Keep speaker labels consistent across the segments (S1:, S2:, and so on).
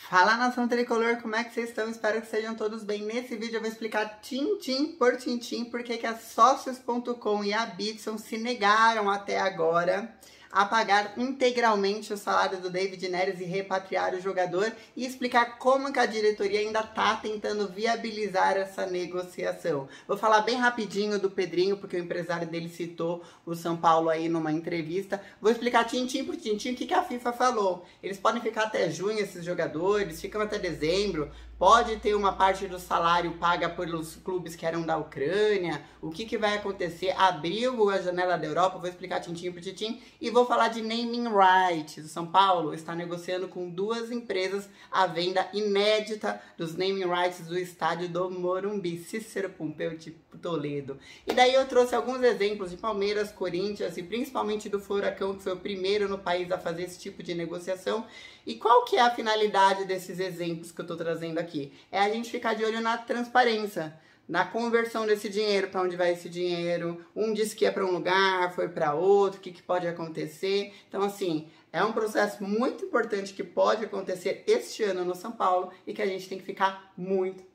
S1: Fala, nação tricolor, como é que vocês estão? Espero que sejam todos bem. Nesse vídeo eu vou explicar tintim por tintim porque que a Sócios.com e a Bitson se negaram até agora a pagar integralmente o salário do David Neres e repatriar o jogador e explicar como que a diretoria ainda está tentando viabilizar essa negociação. Vou falar bem rapidinho do Pedrinho, porque o empresário dele citou o São Paulo aí numa entrevista. Vou explicar tintim por tintim o que a FIFA falou. Eles podem ficar até junho, esses jogadores, ficam até dezembro. Pode ter uma parte do salário paga pelos clubes que eram da Ucrânia. O que vai acontecer? Abriu a janela da Europa, vou explicar tintim por tintim. E vou falar de naming rights. O São Paulo está negociando com duas empresas a venda inédita dos naming rights do estádio do Morumbi. Cícero Pompeu de Toledo. E daí eu trouxe alguns exemplos de Palmeiras, Corinthians e principalmente do Furacão, que foi o primeiro no país a fazer esse tipo de negociação. E qual que é a finalidade desses exemplos que eu estou trazendo aqui? É a gente ficar de olho na transparência, na conversão desse dinheiro, para onde vai esse dinheiro. Um disse que é para um lugar, foi para outro, o que pode acontecer. Então, assim, é um processo muito importante que pode acontecer este ano no São Paulo e que a gente tem que ficar muito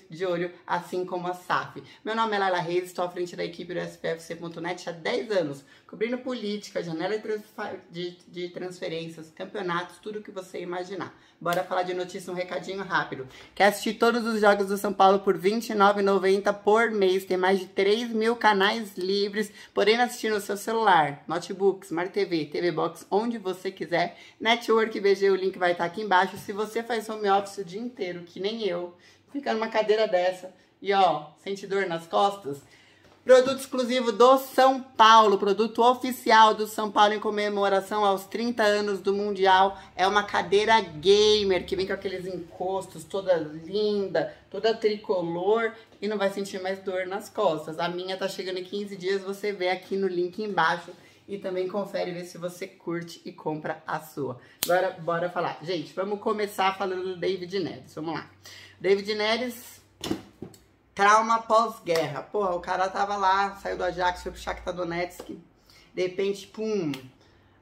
S1: de olho, assim como a SAF. Meu nome é Laila Reis, estou à frente da equipe do SPFC.net há 10 anos, cobrindo política, janela de transferências, campeonatos, tudo que você imaginar. Bora falar de notícia, um recadinho rápido. Quer assistir todos os jogos do São Paulo por R$ 29,90 por mês? Tem mais de 3 mil canais livres, podendo assistir no seu celular, notebook, Smart TV, TV Box, onde você quiser. Network BG, o link vai estar aqui embaixo. Se você faz home office o dia inteiro, que nem eu, fica numa cadeira dessa e ó, sente dor nas costas, produto exclusivo do São Paulo, produto oficial do São Paulo em comemoração aos 30 anos do Mundial. É uma cadeira gamer que vem com aqueles encostos, toda linda, toda tricolor e não vai sentir mais dor nas costas. A minha tá chegando em 15 dias, você vê aqui no link embaixo e também confere, ver se você curte e compra a sua. Agora, bora falar. Gente, vamos começar falando do David Neres, vamos lá. David Neres, trauma pós-guerra. Porra, o cara tava lá, saiu do Ajax, foi pro Shakhtar Donetsk, de repente, pum,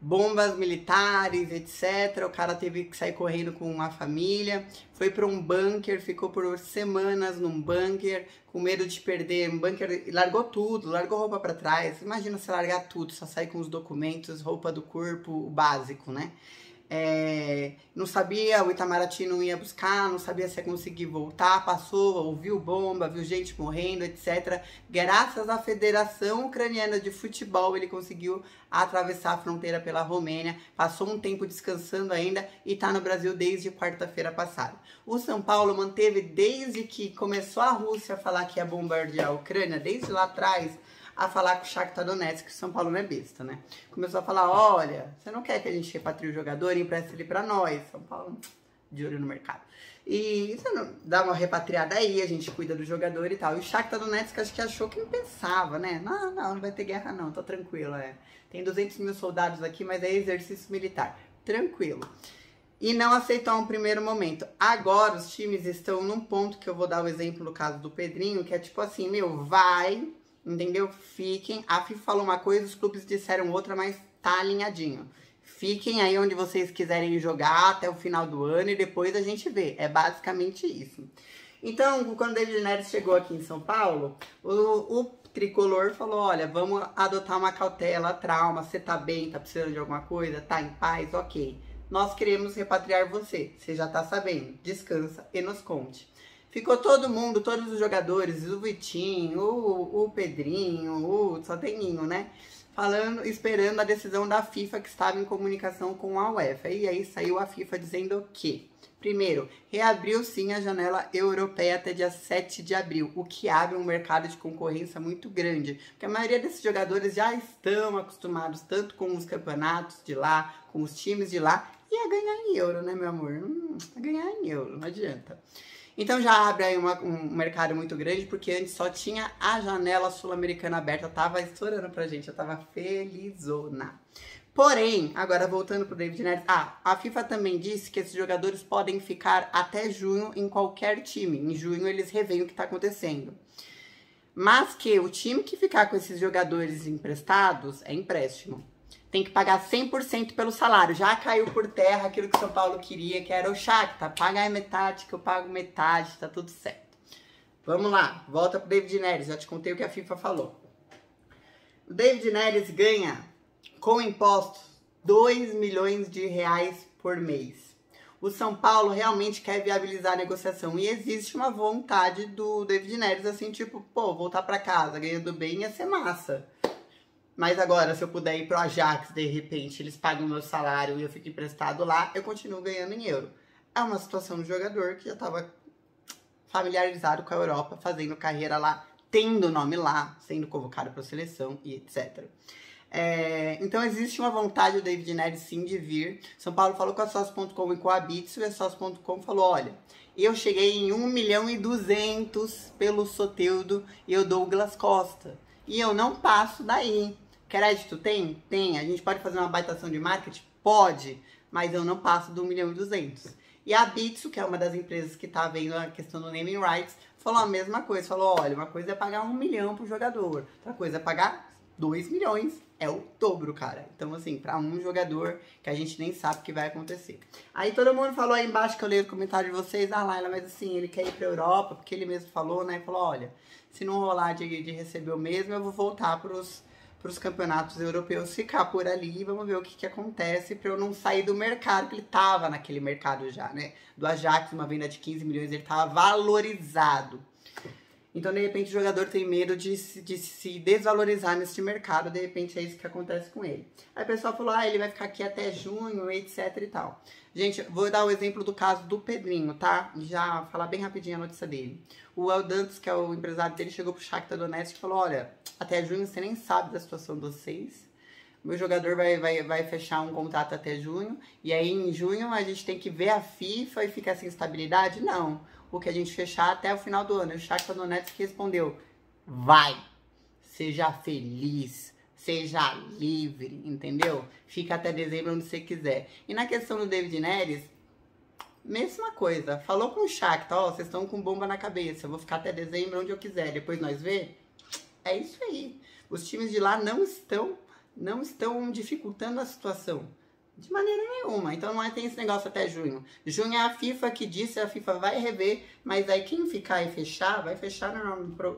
S1: bombas militares, etc. O cara teve que sair correndo com uma família, foi para um bunker, ficou por semanas num bunker, com medo de perder um bunker, largou tudo, largou roupa para trás. Imagina você largar tudo, só sair com os documentos, roupa do corpo, o básico, né? Não sabia, o Itamaraty não ia buscar, não sabia se ia conseguir voltar, passou, ouviu bomba, viu gente morrendo, etc. Graças à Federação Ucraniana de Futebol, ele conseguiu atravessar a fronteira pela Romênia, passou um tempo descansando ainda e está no Brasil desde quarta-feira passada. O São Paulo manteve, desde que começou a Rússia a falar que ia bombardear a Ucrânia, desde lá atrás, a falar com o Shakhtar Donetsk, que o São Paulo não é besta, né? Começou a falar, olha, você não quer que a gente repatrie o jogador e empreste ele pra nós? São Paulo, de olho no mercado. E você não dá uma repatriada aí, a gente cuida do jogador e tal. E o Shakhtar Donetsk acho que achou que não pensava, né? Não vai ter guerra não, tô tranquilo, Tem 200 mil soldados aqui, mas é exercício militar. Tranquilo. E não aceitou um primeiro momento. Agora os times estão num ponto que eu vou dar o exemplo no caso do Pedrinho, que é tipo assim, meu, vai... Entendeu? Fiquem. A FIFA falou uma coisa, os clubes disseram outra, mas tá alinhadinho. Fiquem aí onde vocês quiserem jogar até o final do ano e depois a gente vê. É basicamente isso. Então, quando o David Neres chegou aqui em São Paulo, o tricolor falou, olha, vamos adotar uma cautela, trauma, você tá bem, tá precisando de alguma coisa, tá em paz, ok. Nós queremos repatriar você já tá sabendo, descansa e nos conte. Ficou todo mundo, todos os jogadores, o Vitinho, o Pedrinho, só tem Ninho, né? Falando, esperando a decisão da FIFA que estava em comunicação com a UEFA. E aí saiu a FIFA dizendo que, primeiro, reabriu sim a janela europeia até dia 7 de abril, o que abre um mercado de concorrência muito grande. Porque a maioria desses jogadores já estão acostumados tanto com os campeonatos de lá, com os times de lá, e a ganhar em euro, né, meu amor? A ganhar em euro, não adianta. Então já abre aí um mercado muito grande, porque antes só tinha a janela sul-americana aberta, tava estourando pra gente, eu tava felizona. Porém, agora voltando pro David Neres, a FIFA também disse que esses jogadores podem ficar até junho em qualquer time, em junho eles reveem o que tá acontecendo. Mas que o time que ficar com esses jogadores emprestados é empréstimo. tem que pagar 100% pelo salário. Já caiu por terra aquilo que o São Paulo queria, que era o Shakhtar. Paga metade, que eu pago metade, tá tudo certo. Vamos lá, volta pro David Neres, já te contei o que a FIFA falou. O David Neres ganha, com impostos, 2 milhões de reais por mês. O São Paulo realmente quer viabilizar a negociação e existe uma vontade do David Neres, assim, tipo, pô, voltar pra casa ganhando bem ia ser massa. Mas agora, se eu puder ir pro Ajax, de repente, eles pagam o meu salário e eu fico emprestado lá, eu continuo ganhando em euro. É uma situação do jogador que já estava familiarizado com a Europa, fazendo carreira lá, tendo nome lá, sendo convocado para a seleção e etc. Então existe uma vontade do David Neres sim de vir. São Paulo falou com a Sócio.com e com a Bitso, e a Sócio.com falou, olha, eu cheguei em 1.200.000 pelo Soteldo e o Douglas Costa. E eu não passo daí. Crédito tem? Tem. A gente pode fazer uma baitação de marketing? Pode. Mas eu não passo do 1.200.000. E a Bitso, que é uma das empresas que tá vendo a questão do naming rights, falou a mesma coisa. Falou, olha, uma coisa é pagar 1 milhão pro jogador. Outra coisa é pagar 2 milhões. É o dobro, cara. Então, assim, pra um jogador que a gente nem sabe o que vai acontecer. Aí todo mundo falou aí embaixo, que eu leio o comentário de vocês, Laila, mas assim, ele quer ir pra Europa, porque ele mesmo falou, né? Falou, olha, se não rolar de receber o mesmo, eu vou voltar pros campeonatos europeus, ficar por ali e vamos ver o que acontece pra eu não sair do mercado, que ele tava naquele mercado já, né? Do Ajax, uma venda de 15 milhões, ele tava valorizado. Então, de repente, o jogador tem medo de se desvalorizar nesse mercado, de repente é isso que acontece com ele. Aí o pessoal falou, ele vai ficar aqui até junho, etc e tal. Gente, vou dar o exemplo do caso do Pedrinho, tá? Já falar bem rapidinho a notícia dele. O El Dantas, que é o empresário dele, chegou pro Shakhtar Donetsk e falou, olha, até junho você nem sabe da situação de vocês. Meu jogador vai fechar um contrato até junho, e aí em junho a gente tem que ver a FIFA e ficar sem estabilidade? Não. O que a gente fechar até o final do ano. O Shakhtar Donetsk respondeu, vai, seja feliz, seja livre, entendeu? Fica até dezembro onde você quiser. E na questão do David Neres, mesma coisa. Falou com o Shakhtar, ó, vocês estão com bomba na cabeça, eu vou ficar até dezembro onde eu quiser, depois nós vê. É isso aí. Os times de lá não estão dificultando a situação. De maneira nenhuma. Então não tem esse negócio até junho. Junho é a FIFA que disse, a FIFA vai rever, mas aí quem ficar e fechar, vai fechar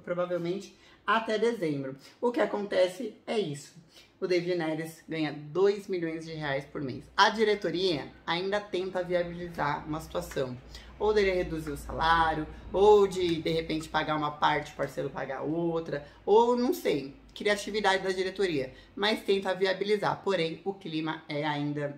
S1: provavelmente até dezembro. O que acontece é isso. O David Neres ganha 2 milhões de reais por mês. A diretoria ainda tenta viabilizar uma situação. Ou dele reduzir o salário, ou de repente pagar uma parte, o parceiro pagar outra, ou não sei. Criatividade da diretoria, mas tenta viabilizar, porém o clima é ainda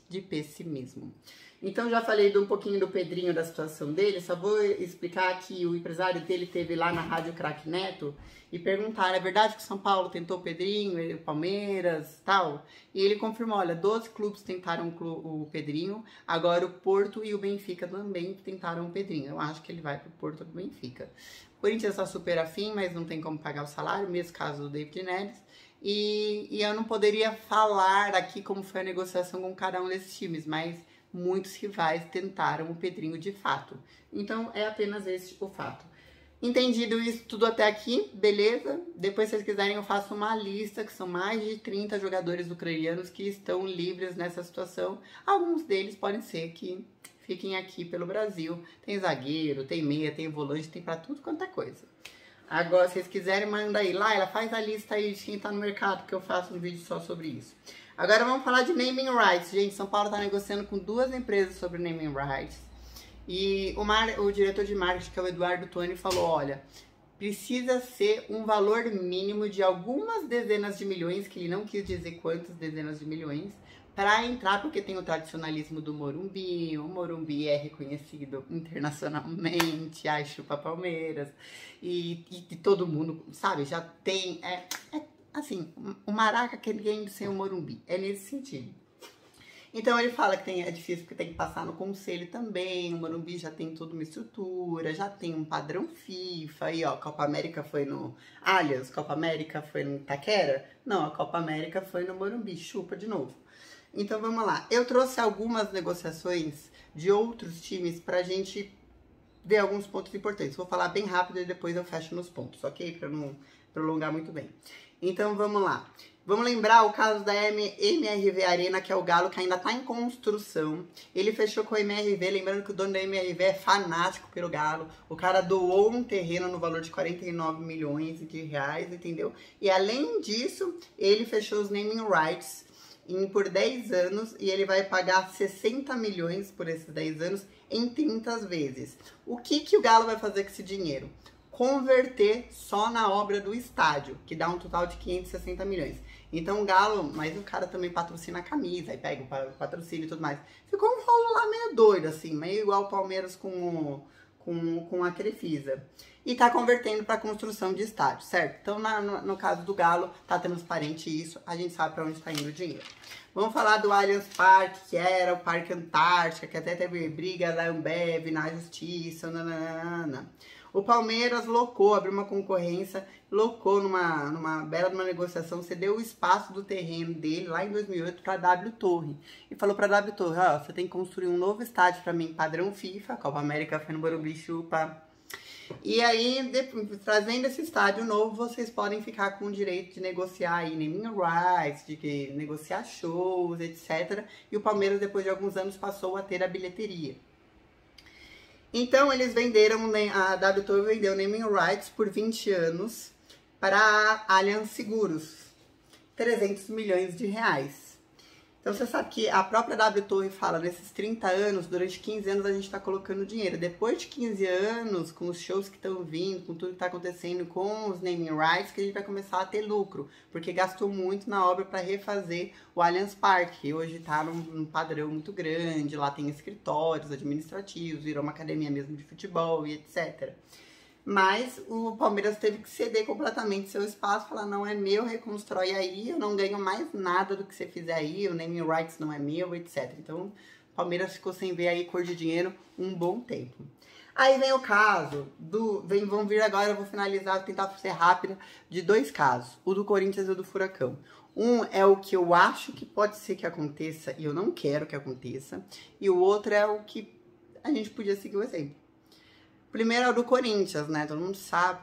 S1: de pessimismo. Então já falei um pouquinho do Pedrinho, da situação dele, só vou explicar que o empresário dele teve lá na Rádio Craque Neto e perguntaram, é verdade que o São Paulo tentou o Pedrinho, o Palmeiras, tal? E ele confirmou, olha, 12 clubes tentaram o Pedrinho, agora o Porto e o Benfica também tentaram o Pedrinho. Eu acho que ele vai pro Porto ou pro Benfica. O Corinthians está super afim, mas não tem como pagar o salário, mesmo caso do David Neres. E eu não poderia falar aqui como foi a negociação com cada um desses times, mas muitos rivais tentaram o Pedrinho de fato. Então é apenas esse o fato. Entendido isso tudo até aqui, beleza? Depois, se vocês quiserem, eu faço uma lista, que são mais de 30 jogadores ucranianos que estão livres nessa situação. Alguns deles podem ser que fiquem aqui pelo Brasil. Tem zagueiro, tem meia, tem volante, tem pra tudo quanto é coisa. Agora, se vocês quiserem, manda aí. Laila, faz a lista aí de quem tá no mercado, que eu faço um vídeo só sobre isso. Agora vamos falar de naming rights. Gente, São Paulo tá negociando com 2 empresas sobre naming rights. E o diretor de marketing, que é o Eduardo Toni, falou, olha, precisa ser um valor mínimo de algumas dezenas de milhões, que ele não quis dizer quantas dezenas de milhões, para entrar, porque tem o tradicionalismo do Morumbi, o Morumbi é reconhecido internacionalmente, ai, chupa Palmeiras, e todo mundo, sabe, já tem, assim, o Maraca querendo ser o Morumbi, é nesse sentido. Então ele fala que é difícil porque tem que passar no conselho também, o Morumbi já tem toda uma estrutura, já tem um padrão FIFA, aí ó, Copa América foi no Allianz, Copa América foi no Itaquera, não, a Copa América foi no Morumbi, chupa de novo. Então vamos lá, eu trouxe algumas negociações de outros times pra gente ver alguns pontos importantes. Vou falar bem rápido e depois eu fecho nos pontos, ok? Pra não prolongar muito bem. Então vamos lá. Vamos lembrar o caso da MRV Arena, que é o Galo, que ainda está em construção. Ele fechou com a MRV, lembrando que o dono da MRV é fanático pelo Galo. O cara doou um terreno no valor de 49 milhões de reais, entendeu? E além disso, ele fechou os naming rights por 10 anos e ele vai pagar 60 milhões por esses 10 anos em 30 vezes. O que o Galo vai fazer com esse dinheiro? Converter só na obra do estádio, que dá um total de 560 milhões. Então o Galo, mas o cara também patrocina a camisa, aí pega o patrocínio e tudo mais. Ficou um rolo lá meio doido, assim, meio igual o Palmeiras com a Crefisa. E tá convertendo para construção de estádio, certo? Então no caso do Galo, tá transparente isso, a gente sabe para onde está indo o dinheiro. Vamos falar do Allianz Parque, que era o Parque Antártica, que até teve briga da Ambev na justiça, nananana. O Palmeiras locou, abriu uma concorrência, locou numa bela de uma negociação, cedeu o espaço do terreno dele lá em 2008 para a W Torre. E falou para a W Torre, ó, você tem que construir um novo estádio para mim, padrão FIFA, Copa América foi no Morumbi, chupa. E aí, trazendo esse estádio novo, vocês podem ficar com o direito de negociar aí naming rights, de negociar shows, etc. E o Palmeiras, depois de alguns anos, passou a ter a bilheteria. Então, eles venderam, a W Torre vendeu naming rights por 20 anos para a Allianz Seguros, 300 milhões de reais. Então, você sabe que a própria W Torre fala, nesses 30 anos, durante 15 anos a gente está colocando dinheiro. Depois de 15 anos, com os shows que estão vindo, com tudo que está acontecendo, com os naming rights, que a gente vai começar a ter lucro. Porque gastou muito na obra para refazer o Allianz Parque, que hoje está num padrão muito grande, lá tem escritórios administrativos, virou uma academia mesmo de futebol e etc. Mas o Palmeiras teve que ceder completamente seu espaço, falar, não é meu, reconstrói aí, eu não ganho mais nada do que você fizer aí, o naming rights não é meu, etc. Então, o Palmeiras ficou sem ver aí cor de dinheiro um bom tempo. Aí vem o caso vamos vir agora, eu vou finalizar, vou tentar ser rápida, de dois casos, o do Corinthians e o do Furacão. Um é o que eu acho que pode ser que aconteça e eu não quero que aconteça, e o outro é o que a gente podia seguir o exemplo. Primeiro é o do Corinthians, né? Todo mundo sabe.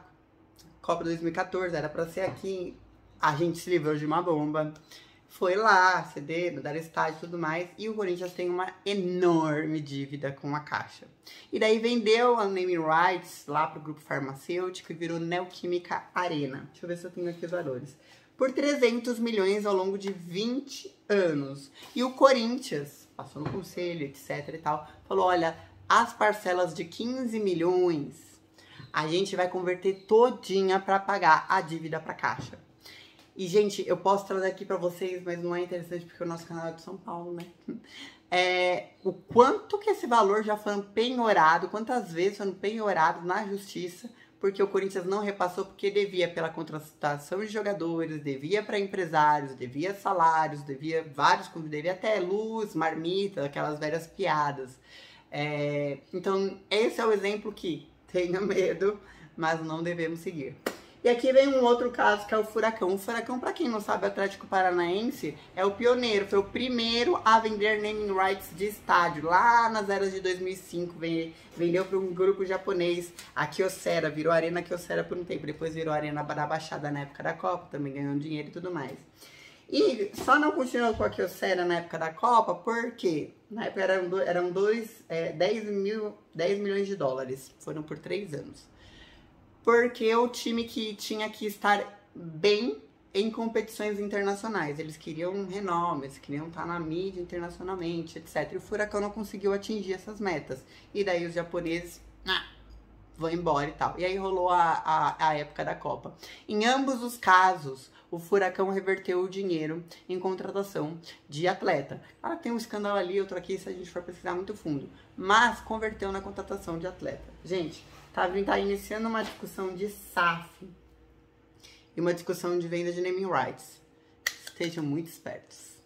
S1: Copa 2014, era pra ser aqui. A gente se livrou de uma bomba. Foi lá, ceder, mudar estádio e tudo mais. E o Corinthians tem uma enorme dívida com a Caixa. E daí vendeu a naming rights lá pro grupo farmacêutico e virou Neoquímica Arena. Deixa eu ver se eu tenho aqui os valores. Por 300 milhões ao longo de 20 anos. E o Corinthians, passou no conselho, etc e tal, falou, olha, as parcelas de 15 milhões, a gente vai converter todinha para pagar a dívida para a Caixa. E, gente, eu posso trazer aqui para vocês, mas não é interessante porque o nosso canal é de São Paulo, né? O quanto que esse valor já foi penhorado, quantas vezes foi penhorado na justiça, porque o Corinthians não repassou, porque devia pela contratação de jogadores, devia para empresários, devia salários, devia até luz, marmita, aquelas velhas piadas. Então, esse é o exemplo que tenha medo, mas não devemos seguir. E aqui vem um outro caso, que é o Furacão. O Furacão, para quem não sabe, o Atlético Paranaense é o pioneiro, foi o primeiro a vender naming rights de estádio. Lá nas eras de 2005, vendeu para um grupo japonês, a Kyocera, virou Arena Kyocera por um tempo, depois virou Arena da Baixada na época da Copa, também ganhou dinheiro e tudo mais. E só não continuou com a Kyocera na época da Copa, porque na época eram 10 milhões de dólares. Foram por 3 anos. Porque o time que tinha que estar bem em competições internacionais. Eles queriam renome, eles queriam estar na mídia internacionalmente, etc. E o Furacão não conseguiu atingir essas metas. E daí os japoneses vão embora e tal. E aí rolou a época da Copa. Em ambos os casos, o Furacão reverteu o dinheiro em contratação de atleta. Claro que tem um escândalo ali, outro aqui, se a gente for pesquisar muito fundo. Mas converteu na contratação de atleta. Gente, tá iniciando uma discussão de SAF e uma discussão de venda de naming rights. Estejam muito espertos.